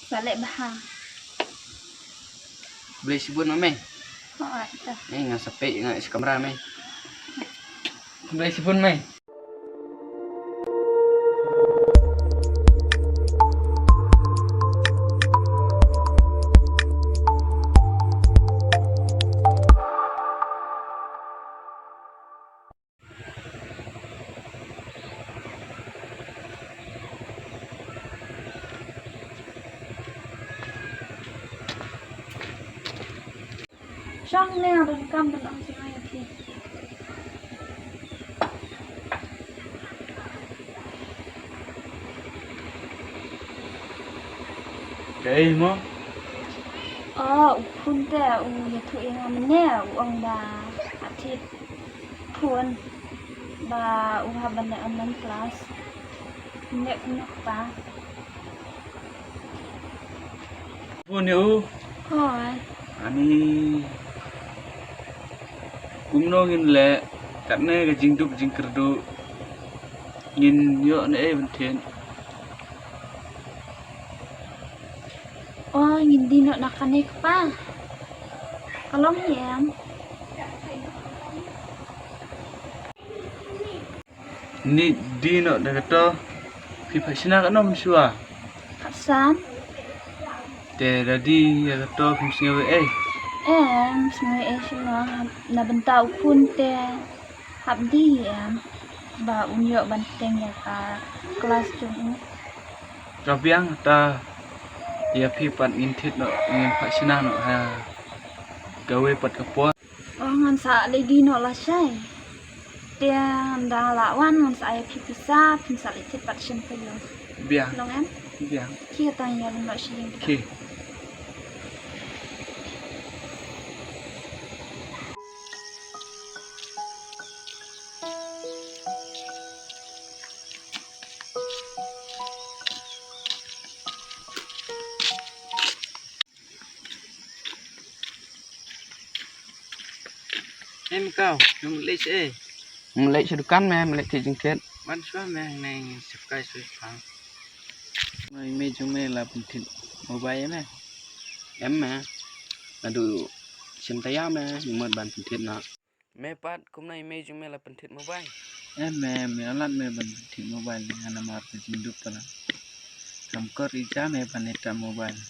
Balik bahang. Beli sibun mami. Oh, ada. Nggak sepi nggak isi kamera mami. Beli sibun mami. Trong nè, đừng cầm đừng ăn gì hay thì. Cái mo. Ukun te ya tu yang nè, uang ba atit pun ba haban na online class. Nè kun pa. Pun yo. Ani kumno ngin le katne ga jingduk jingkerdu ngin yo ne benten. Hindi no nakanik pa. Kalong yan. Ni dino dagato pipasina ka nom suwa. Kapsan? Te dadi dagato pimsinga we Semua semua nabenta ukun te habdi ba unyo banteng ya ka kelas jung. Kabiang ta ya pipat intit no ngin pasina no ha gawe pat kapua. Ngan sa lady no la sai. Dia nda lawan ngan sa ya pipisa pimsa litit pat shin pe yo. Biang. Long em? Biang. Kia tanya lo shin. Okay. Em kau, yang lek se. Lek sedukan me, lek ti jingket. Ban sua me nang subscribe sui phang. Mai me jume la pentit mobile me. Em me. Aduh, sim tayam me, nyumot ban pentit na. Me pat kum nai me jume la pentit mobile. Em me alat me ban pentit mobile ngana mar pe jinduk pala. Kamkor ija me paneta mobile.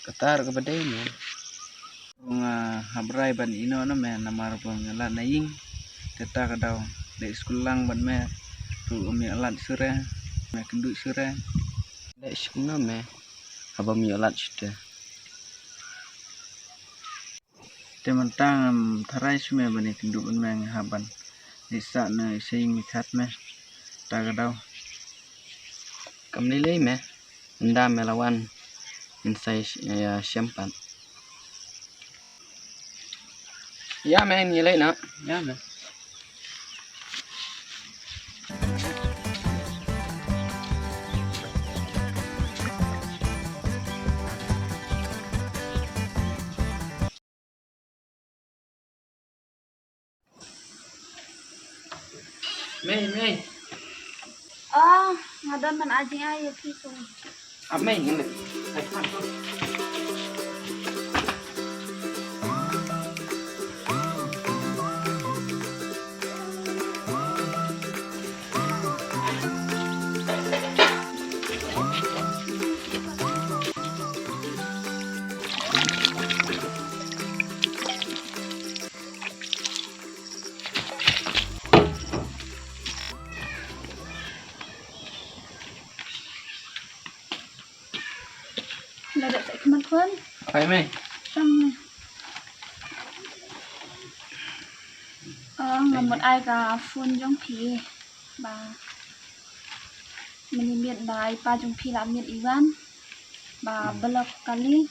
Katar ke badai me. Nga habrai ban ino na me namar bang alat naing teta kadau le skulang ban me tu mi alat sure me kendu sure le skuna me haba mi alat sute temantang tharai sume bani kendu ban me haban disa na sing mikat me ta kadau kamnilei me nda me lawan insai ya syampan. Ya men nilai nak. Ya men. Mei. Ngadan man ajing ayo pitung. Mei ngene. Ada tak kemana? Hai Mei. Sama. Ngamut ai ka phun jong pi ba menimiat ba ipa jong pi la miat iwan ba belok kali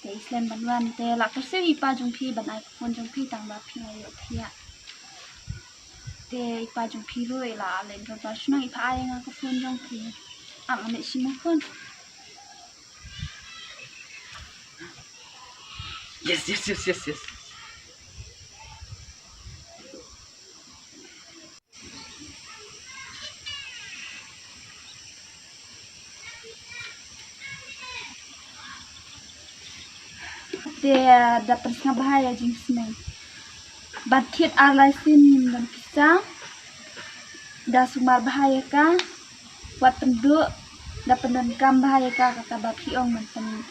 te Islam banwan te la kursi ipa jong pi ban ai phun jong pi tang ba pi ayo thia te ipa jong pi ro la len ro ba shna ipa ai nga ka phun jong pi ane simukun. Yes. te dapat nga bahaya jing sneng. Batit arlaisin dan pisang. Da sumar bahaya ka. Wat penduk dapat dan kam bahaya ka kata bapiong mantan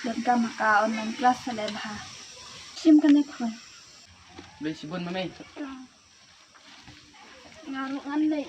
dan kam maka online kelas salai bah. Sim kan ekoi. Beli sibun mami. Ngaruh ngan lei.